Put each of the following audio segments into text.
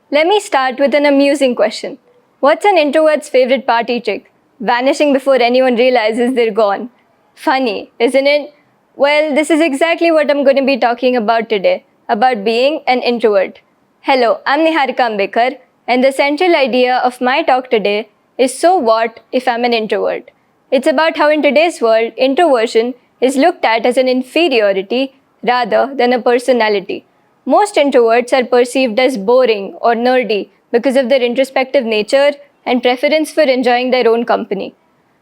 Let me start with an amusing question. What's an introvert's favorite party trick? Vanishing before anyone realizes they're gone. Funny, isn't it? Well, this is exactly what I'm going to be talking about today, about being an introvert. Hello, I'm Niharika Ambekar, and the central idea of my talk today is so what if I'm an introvert? It's about how in today's world, introversion is looked at as an inferiority rather than a personality. Most introverts are perceived as boring or nerdy because of their introspective nature and preference for enjoying their own company.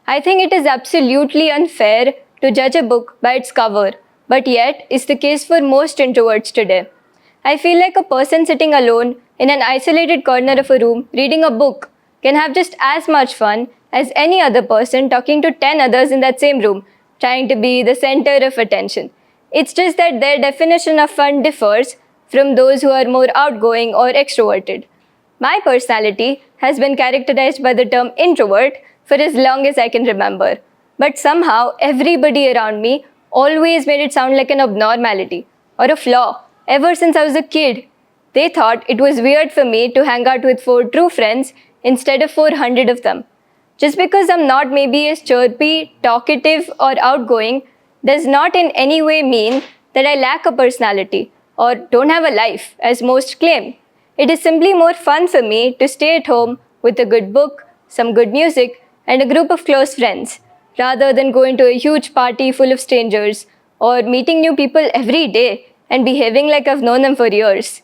I think it is absolutely unfair to judge a book by its cover, but yet is the case for most introverts today. I feel like a person sitting alone in an isolated corner of a room reading a book can have just as much fun as any other person talking to 10 others in that same room, trying to be the center of attention. It's just that their definition of fun differs from those who are more outgoing or extroverted. My personality has been characterized by the term introvert for as long as I can remember, but somehow everybody around me always made it sound like an abnormality or a flaw ever since I was a kid. They thought it was weird for me to hang out with 4 true friends instead of 400 of them. Just because I'm not maybe as chirpy, talkative, or outgoing does not in any way mean that I lack a personality or don't have a life, as most claim. It is simply more fun for me to stay at home with a good book, some good music, and a group of close friends, rather than going to a huge party full of strangers or meeting new people every day and behaving like I've known them for years.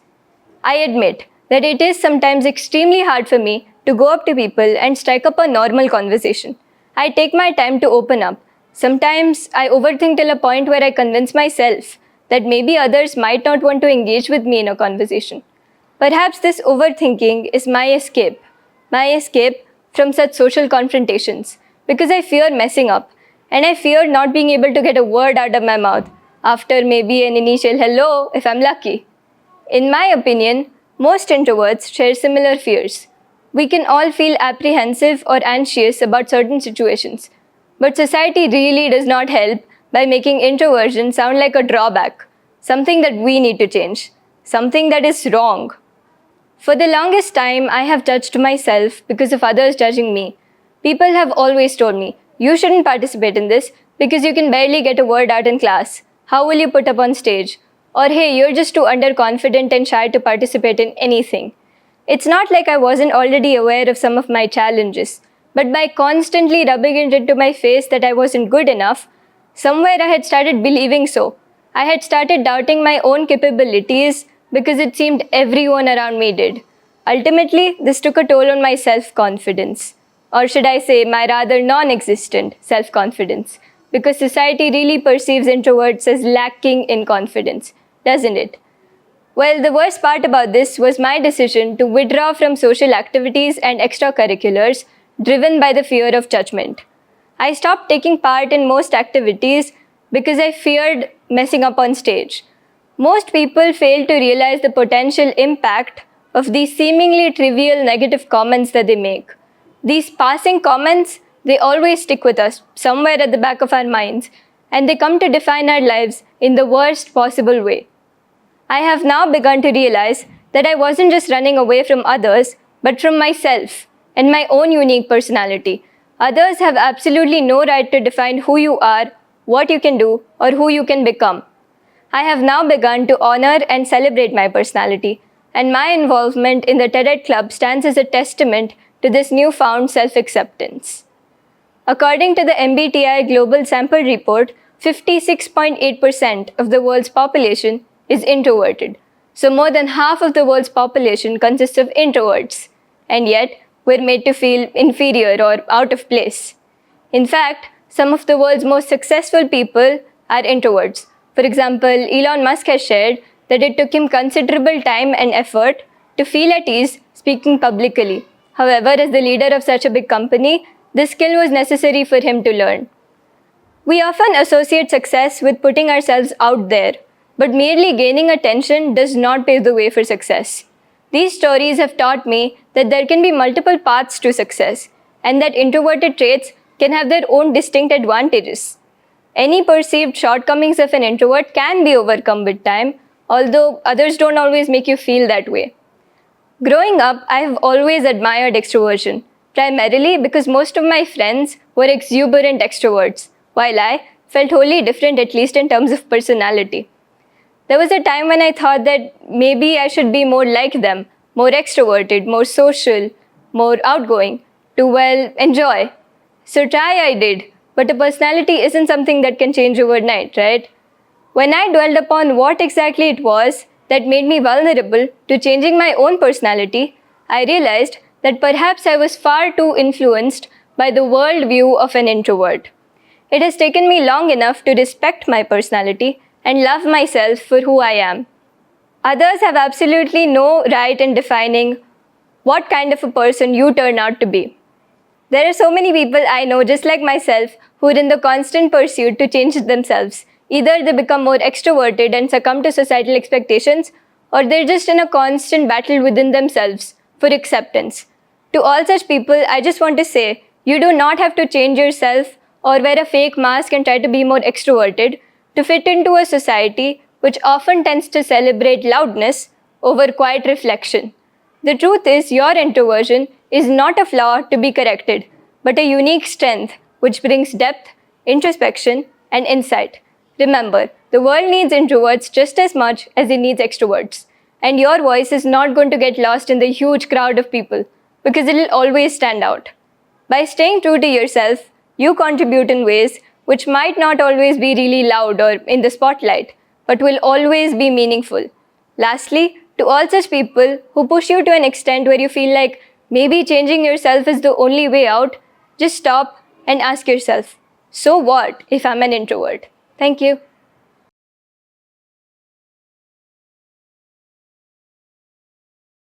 I admit that it is sometimes extremely hard for me to go up to people and strike up a normal conversation. I take my time to open up. Sometimes I overthink till a point where I convince myself that maybe others might not want to engage with me in a conversation. Perhaps this overthinking is my escape from such social confrontations, because I fear messing up and I fear not being able to get a word out of my mouth after maybe an initial hello if I'm lucky. In my opinion, most introverts share similar fears. We can all feel apprehensive or anxious about certain situations, but society really does not help by making introversion sound like a drawback, something that we need to change, something that is wrong. For the longest time, I have judged myself because of others judging me. People have always told me, you shouldn't participate in this because you can barely get a word out in class. How will you put up on stage? Or hey, you're just too underconfident and shy to participate in anything. It's not like I wasn't already aware of some of my challenges, but by constantly rubbing it into my face that I wasn't good enough, somewhere I had started believing so. I had started doubting my own capabilities because it seemed everyone around me did. Ultimately, this took a toll on my self-confidence. Or should I say, my rather non-existent self-confidence. Because society really perceives introverts as lacking in confidence, doesn't it? Well, the worst part about this was my decision to withdraw from social activities and extracurriculars driven by the fear of judgment. I stopped taking part in most activities because I feared messing up on stage. Most people fail to realize the potential impact of these seemingly trivial negative comments that they make. These passing comments, they always stick with us somewhere at the back of our minds, and they come to define our lives in the worst possible way. I have now begun to realize that I wasn't just running away from others, but from myself and my own unique personality. Others have absolutely no right to define who you are, what you can do, or who you can become. I have now begun to honor and celebrate my personality, and my involvement in the TED Club stands as a testament to this newfound self-acceptance. According to the MBTI Global Sample Report, 56.8% of the world's population is introverted. So more than half of the world's population consists of introverts, and yet we're made to feel inferior or out of place. In fact, some of the world's most successful people are introverts. For example, Elon Musk has shared that it took him considerable time and effort to feel at ease speaking publicly. However, as the leader of such a big company, this skill was necessary for him to learn. We often associate success with putting ourselves out there, but merely gaining attention does not pave the way for success. These stories have taught me that there can be multiple paths to success, and that introverted traits can have their own distinct advantages. Any perceived shortcomings of an introvert can be overcome with time, although others don't always make you feel that way. Growing up, I have always admired extroversion, primarily because most of my friends were exuberant extroverts, while I felt wholly different, at least in terms of personality. There was a time when I thought that maybe I should be more like them, more extroverted, more social, more outgoing, to well enjoy. So try I did, but a personality isn't something that can change overnight, right? When I dwelled upon what exactly it was that made me vulnerable to changing my own personality, I realized that perhaps I was far too influenced by the worldview of an introvert. It has taken me long enough to respect my personality and love myself for who I am. Others have absolutely no right in defining what kind of a person you turn out to be. There are so many people I know, just like myself, who are in the constant pursuit to change themselves. Either they become more extroverted and succumb to societal expectations, or they're just in a constant battle within themselves for acceptance. To all such people, I just want to say you do not have to change yourself or wear a fake mask and try to be more extroverted to fit into a society which often tends to celebrate loudness over quiet reflection. The truth is, your introversion is not a flaw to be corrected, but a unique strength which brings depth, introspection, and insight. Remember, the world needs introverts just as much as it needs extroverts. And your voice is not going to get lost in the huge crowd of people because it will always stand out. By staying true to yourself, you contribute in ways which might not always be really loud or in the spotlight, but will always be meaningful. Lastly, to all such people who push you to an extent where you feel like maybe changing yourself is the only way out, just stop and ask yourself, so what if I'm an introvert? Thank you.